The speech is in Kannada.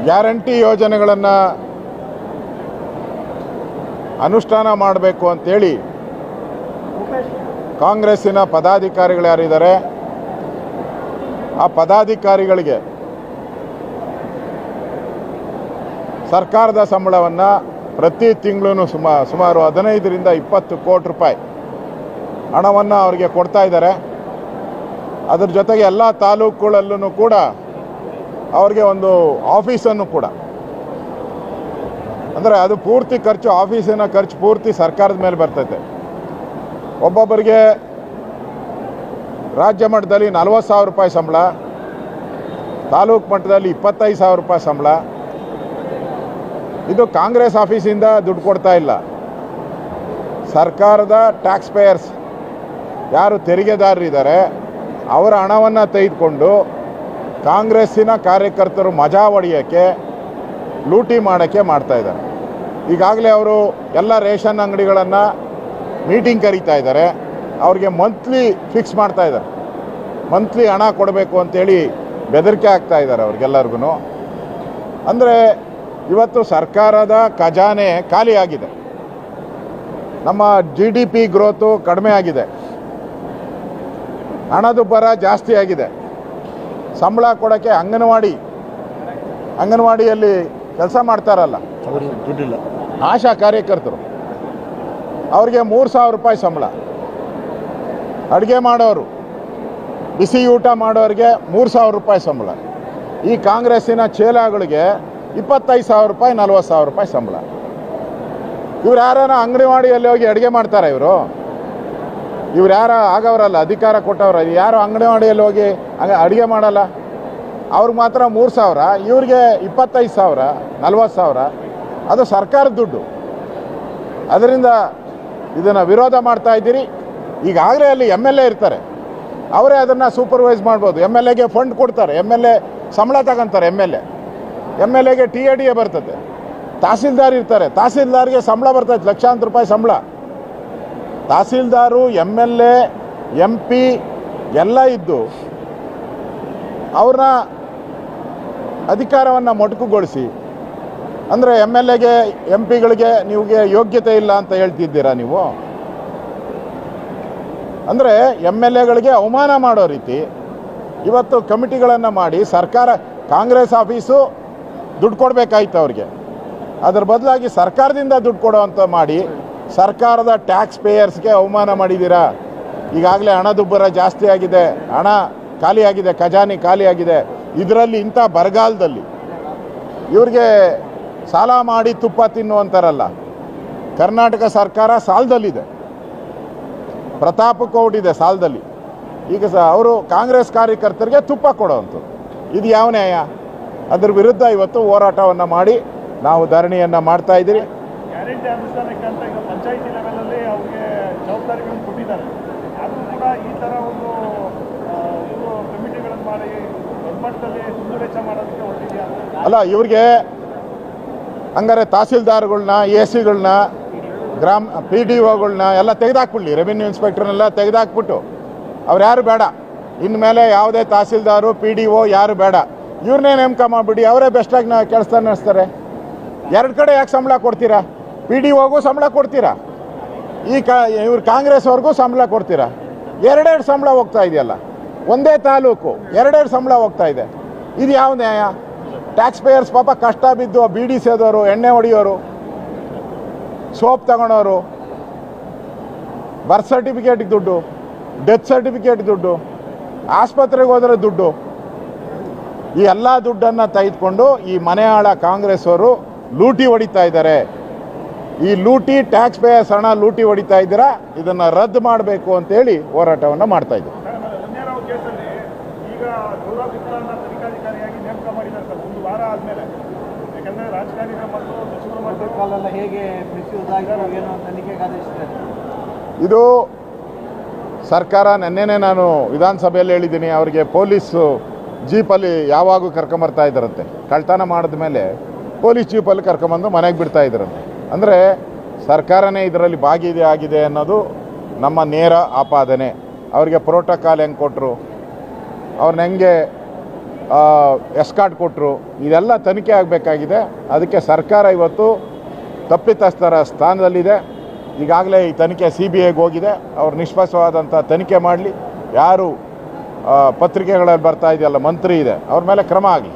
ಗ್ಯಾರಂಟಿ ಯೋಜನೆಗಳನ್ನು ಅನುಷ್ಠಾನ ಮಾಡಬೇಕು ಅಂತೇಳಿ ಕಾಂಗ್ರೆಸ್ಸಿನ ಪದಾಧಿಕಾರಿಗಳು ಯಾರಿದ್ದಾರೆ ಆ ಪದಾಧಿಕಾರಿಗಳಿಗೆ ಸರ್ಕಾರದ ಸಂಬಳವನ್ನು ಪ್ರತಿ ತಿಂಗಳು ಸುಮಾರು 15ರಿಂದ 20 ಕೋಟಿ ರೂಪಾಯಿ ಹಣವನ್ನು ಅವರಿಗೆ ಕೊಡ್ತಾ ಇದ್ದಾರೆ. ಅದರ ಜೊತೆಗೆ ಎಲ್ಲ ತಾಲೂಕುಗಳಲ್ಲೂ ಕೂಡ ಅವ್ರಿಗೆ ಒಂದು ಆಫೀಸನ್ನು ಕೂಡ, ಅಂದರೆ ಅದು ಪೂರ್ತಿ ಖರ್ಚು, ಆಫೀಸಿನ ಖರ್ಚು ಪೂರ್ತಿ ಸರ್ಕಾರದ ಮೇಲೆ ಬರ್ತೈತೆ. ಒಬ್ಬೊಬ್ಬರಿಗೆ ರಾಜ್ಯ ಮಟ್ಟದಲ್ಲಿ 40,000 ರೂಪಾಯಿ ಸಂಬಳ, ತಾಲೂಕು ಮಟ್ಟದಲ್ಲಿ 25,000 ರೂಪಾಯಿ ಸಂಬಳ. ಇದು ಕಾಂಗ್ರೆಸ್ ಆಫೀಸಿಂದ ದುಡ್ಡು ಕೊಡ್ತಾ ಇಲ್ಲ, ಸರ್ಕಾರದ ಟ್ಯಾಕ್ಸ್ ಪೇಯರ್ಸ್ ಯಾರು ತೆರಿಗೆದಾರರಿದ್ದಾರೆ ಅವರ ಹಣವನ್ನು ತೆಗೆದುಕೊಂಡು ಕಾಂಗ್ರೆಸ್ಸಿನ ಕಾರ್ಯಕರ್ತರು ಮಜಾ ಹೊಡೆಯೋಕ್ಕೆ, ಲೂಟಿ ಮಾಡೋಕ್ಕೆ ಮಾಡ್ತಾಯಿದ್ದಾರೆ. ಈಗಾಗಲೇ ಅವರು ಎಲ್ಲ ರೇಷನ್ ಅಂಗಡಿಗಳನ್ನು ಮೀಟಿಂಗ್ ಕರೀತಾ ಇದ್ದಾರೆ, ಅವ್ರಿಗೆ ಮಂತ್ಲಿ ಫಿಕ್ಸ್ ಮಾಡ್ತಾ ಇದ್ದಾರೆ, ಮಂತ್ಲಿ ಹಣ ಕೊಡಬೇಕು ಅಂತೇಳಿ ಬೆದರಿಕೆ ಆಗ್ತಾ ಇದ್ದಾರೆ ಅವ್ರಿಗೆಲ್ಲರಿಗೂ. ಅಂದರೆ ಇವತ್ತು ಸರ್ಕಾರದ ಖಜಾನೆ ಖಾಲಿಯಾಗಿದೆ, ನಮ್ಮ GDP ಗ್ರೋತು ಕಡಿಮೆ ಆಗಿದೆ, ಹಣದುಬ್ಬರ ಜಾಸ್ತಿ ಆಗಿದೆ. ಸಂಬಳ ಕೊಡೋಕ್ಕೆ ಅಂಗನವಾಡಿಯಲ್ಲಿ ಕೆಲಸ ಮಾಡ್ತಾರಲ್ಲ ದುಡ್ಡಿಲ್ಲ, ಆಶಾ ಕಾರ್ಯಕರ್ತರು, ಅವ್ರಿಗೆ 3,000 ರೂಪಾಯಿ ಸಂಬಳ. ಅಡುಗೆ ಮಾಡೋರು, ಬಿಸಿ ಊಟ ಮಾಡೋರಿಗೆ 3,000 ರೂಪಾಯಿ ಸಂಬಳ. ಈ ಕಾಂಗ್ರೆಸ್ಸಿನ ಚೇಲಾಗಳಿಗೆ 25,000 ರೂಪಾಯಿ 40,000 ರೂಪಾಯಿ ಸಂಬಳ. ಇವ್ರು ಯಾರನ ಅಂಗನವಾಡಿಯಲ್ಲಿ ಹೋಗಿ ಅಡುಗೆ ಮಾಡ್ತಾರೆ? ಇವ್ರು ಯಾರು ಆಗವರಲ್ಲ, ಅಧಿಕಾರ ಕೊಟ್ಟವ್ರ, ಯಾರು ಅಂಗನವಾಡಿಯಲ್ಲಿ ಹೋಗಿ ಅಡುಗೆ ಮಾಡಲ್ಲ. ಅವ್ರಿಗೆ ಮಾತ್ರ 3,000, ಇವ್ರಿಗೆ 25,000 40,000. ಅದು ಸರ್ಕಾರದ ದುಡ್ಡು. ಅದರಿಂದ ಇದನ್ನು ವಿರೋಧ ಮಾಡ್ತಾ ಇದ್ದೀರಿ. ಈಗಾಗಲೇ ಅಲ್ಲಿ MLA ಇರ್ತಾರೆ, ಅವರೇ ಅದನ್ನು ಸೂಪರ್ವೈಸ್ ಮಾಡ್ಬೋದು. MLAಗೆ ಫಂಡ್ ಕೊಡ್ತಾರೆ, MLA ಸಂಬಳ ತಗೊಂತಾರೆ, MLAಗೆ TADA ಬರ್ತದೆ. ತಹಸೀಲ್ದಾರ್ ಇರ್ತಾರೆ, ತಹಸೀಲ್ದಾರ್ಗೆ ಸಂಬಳ ಬರ್ತೈತೆ, ಲಕ್ಷಾಂತರ ರೂಪಾಯಿ ಸಂಬಳ. ತಹಸೀಲ್ದಾರು, MLA, MP ಎಲ್ಲ ಇದ್ದು ಅವ್ರನ್ನ ಅಧಿಕಾರವನ್ನು ಮೊಟಕುಗೊಳಿಸಿ, ಅಂದರೆ MLAಗೆ MP ಗಳಿಗೆ ನೀವುಗೆ ಯೋಗ್ಯತೆ ಇಲ್ಲ ಅಂತ ಹೇಳ್ತಿದ್ದೀರಾ ನೀವು? ಅಂದರೆ MLAಗಳಿಗೆ ಅವಮಾನ ಮಾಡೋ ರೀತಿ ಇವತ್ತು ಕಮಿಟಿಗಳನ್ನು ಮಾಡಿ ಸರ್ಕಾರ, ಕಾಂಗ್ರೆಸ್ ಆಫೀಸು ದುಡ್ಡು ಕೊಡಬೇಕಾಯ್ತು ಅವ್ರಿಗೆ, ಅದರ ಬದಲಾಗಿ ಸರ್ಕಾರದಿಂದ ದುಡ್ಡು ಕೊಡೋವಂಥ ಮಾಡಿ ಸರ್ಕಾರದ ಟ್ಯಾಕ್ಸ್ ಪೇಯರ್ಸ್ಗೆ ಅವಮಾನ ಮಾಡಿದ್ದೀರಾ. ಈಗಾಗಲೇ ಹಣದುಬ್ಬರ ಜಾಸ್ತಿ ಆಗಿದೆ, ಹಣ ಖಾಲಿಯಾಗಿದೆ, ಖಜಾನೆ ಖಾಲಿಯಾಗಿದೆ. ಇದರಲ್ಲಿ ಇಂಥ ಬರಗಾಲದಲ್ಲಿ ಇವ್ರಿಗೆ ಸಾಲ ಮಾಡಿ ತುಪ್ಪ ತಿನ್ನುವಂತಾರಲ್ಲ, ಕರ್ನಾಟಕ ಸರ್ಕಾರ ಸಾಲದಲ್ಲಿದೆ, ಪ್ರತಾಪಕ್ಕೆ ಹೊರಟಿದೆ ಸಾಲದಲ್ಲಿ. ಈಗ ಅವರು ಕಾಂಗ್ರೆಸ್ ಕಾರ್ಯಕರ್ತರಿಗೆ ತುಪ್ಪ ಕೊಡೋವಂಥದ್ದು, ಇದು ಯಾವ ನ್ಯಾಯ? ಅದರ ವಿರುದ್ಧ ಇವತ್ತು ಹೋರಾಟವನ್ನು ಮಾಡಿ ನಾವು ಧರಣಿಯನ್ನು ಮಾಡ್ತಾ ಇದ್ದೀರಿ. ಗ್ಯಾರಂಟಿ ಅನುಷ್ಠಾನಕ್ಕೆ ಅಂತ ಈಗ ಪಂಚಾಯಿತಿ ಲೆವೆಲಲ್ಲಿ ಅವ್ರಿಗೆ ಜವಾಬ್ದಾರಿಗಳನ್ನು ಕೊಟ್ಟಿದ್ದಾರೆ, ಆದರೂ ಕೂಡ ಈ ಥರ ಒಂದು ಕಮಿಟಿಗಳನ್ನು ಮಾಡಿ ದೊಡ್ಡ ಮಟ್ಟದಲ್ಲಿ ದುಡ್ಡು ವೆಚ್ಚ ಮಾಡೋದಕ್ಕೆ ಹೊರಟಿದೆಯಾ? ಅಲ್ಲ, ಇವ್ರಿಗೆ ಹಂಗಾರೆ ತಹಸೀಲ್ದಾರ್ಗಳನ್ನ, ACಗಳನ್ನ, PDOಗಳನ್ನ ಎಲ್ಲ ತೆಗೆದಾಕ್ಬಿಡ್ಲಿ, ರೆವಿನ್ಯೂ ಇನ್ಸ್ಪೆಕ್ಟರ್ನೆಲ್ಲ ತೆಗೆದಾಕ್ಬಿಟ್ಟು ಅವ್ರು ಯಾರು ಬೇಡ, ಇನ್ಮೇಲೆ ಯಾವುದೇ ತಹಸೀಲ್ದಾರು PDO ಯಾರು ಬೇಡ, ಇವ್ರನ್ನೇ ನೇಮಕ ಮಾಡಿಬಿಡಿ, ಅವರೇ ಬೆಸ್ಟಾಗಿ ಕೆಲಸ ನಡೆಸ್ತಾರೆ. 2 ಕಡೆ ಯಾಕೆ ಸಂಬಳ ಕೊಡ್ತೀರಾ? PDOಗೂ ಸಂಬಳ ಕೊಡ್ತೀರಾ, ಇವ್ರು ಕಾಂಗ್ರೆಸ್ ಅವ್ರಿಗೂ ಸಂಬಳ ಕೊಡ್ತೀರಾ. 2 ಸಂಬಳ ಹೋಗ್ತಾ ಇದೆಯಲ್ಲ, ಒಂದೇ ತಾಲೂಕು 2 ಸಂಬಳ ಹೋಗ್ತಾ ಇದೆ. ಇದು ಯಾವ ನ್ಯಾಯ? ಟ್ಯಾಕ್ಸ್ ಪೇಯರ್ಸ್ ಪಾಪ ಕಷ್ಟ ಬಿದ್ದು ಬೀಡಿ ಸೇದೋರು, ಎಣ್ಣೆ ಹೊಡೆಯೋರು, ಸೋಪ್ ತಗೊಳೋರು, ಬರ್ತ್ ಸರ್ಟಿಫಿಕೇಟ್ಗೆ ದುಡ್ಡು, ಡೆತ್ ಸರ್ಟಿಫಿಕೇಟ್ ದುಡ್ಡು, ಆಸ್ಪತ್ರೆಗೆ ಹೋದರೆ ದುಡ್ಡು, ಈ ಎಲ್ಲ ದುಡ್ಡನ್ನು ತೆಗೆದುಕೊಂಡು ಈ ಮನೆಯಾಳ ಕಾಂಗ್ರೆಸ್ ಅವರು ಲೂಟಿ ಹೊಡಿತಾ ಇದ್ದಾರೆ. ಈ ಲೂಟಿ, ಟ್ಯಾಕ್ಸ್ ಪೇಯರ್ಸ್ ಹಣ ಲೂಟಿ ಹೊಡಿತಾ ಇದ್ದೀರಾ, ಇದನ್ನು ರದ್ದು ಮಾಡಬೇಕು ಅಂತೇಳಿ ಹೋರಾಟವನ್ನು ಮಾಡ್ತಾ ಇದ್ದೀವಿ. ಕೇಸಲ್ಲಿ ಈಗ ಗೌರವ್ ಗುಪ್ತಾನ ತನಿಖಾಧಿಕಾರಿಯಾಗಿ ನೇಮಕ ಮಾಡಿದ್ದಾರೆ ಸರ್, 1 ವಾರ ಆದಮೇಲೆ. ಯಾಕಂದರೆ ರಾಜಕಾರಣಿಗಳ ಮತ್ತು ಸಚಿವರ ಮಟ್ಟದ ಕಾಲೆಲ್ಲ ಹೇಗೆ ಮಿಸ್ಯೂಸ್ ಆಗಿರೋ ಏನೋ ತನಿಖೆಗೆ ಆದೇಶಿಸಿದ್ದಾರೆ. ಇದು ಸರ್ಕಾರ ನೆನ್ನೆನೇ ನಾನು ವಿಧಾನಸಭೆಯಲ್ಲಿ ಹೇಳಿದ್ದೀನಿ, ಅವರಿಗೆ ಪೊಲೀಸು ಜೀಪಲ್ಲಿ ಯಾವಾಗೂ ಕರ್ಕೊಂಬರ್ತಾ ಇದ್ದಾರಂತೆ. ಕಳ್ತನ ಮಾಡಿದ ಮೇಲೆ ಪೊಲೀಸ್ ಜೀಪಲ್ಲಿ ಕರ್ಕೊಂಬಂದು ಮನೆಗೆ ಬಿಡ್ತಾ ಇದ್ದಾರಂತೆ. ಅಂದರೆ ಸರ್ಕಾರನೇ ಇದರಲ್ಲಿ ಭಾಗಿಯಾಗಿದೆ ಅನ್ನೋದು ನಮ್ಮ ನೇರ ಆಪಾದನೆ. ಅವರಿಗೆ ಪ್ರೋಟೋಕಾಲ್ ಹೆಂಗೆ ಕೊಟ್ಟರು, ಅವ್ರನ್ನ ಹೆಂಗೆ ಎಸ್ಕಾರ್ಟ್ ಕೊಟ್ಟರು, ಇದೆಲ್ಲ ತನಿಖೆ ಆಗಬೇಕಾಗಿದೆ. ಅದಕ್ಕೆ ಸರ್ಕಾರ ಇವತ್ತು ತಪ್ಪಿತಸ್ಥರ ಸ್ಥಾನದಲ್ಲಿದೆ. ಈಗಾಗಲೇ ಈ ತನಿಖೆ CBIಗೆ ಹೋಗಿದೆ. ಅವ್ರು ನಿಷ್ಪಕ್ಷವಾದಂಥ ತನಿಖೆ ಮಾಡಲಿ. ಯಾರು ಪತ್ರಿಕೆಗಳಲ್ಲಿ ಬರ್ತಾ ಇದೆಯಲ್ಲ ಮಂತ್ರಿ ಇದೆ, ಅವ್ರ ಮೇಲೆ ಕ್ರಮ ಆಗಲಿ.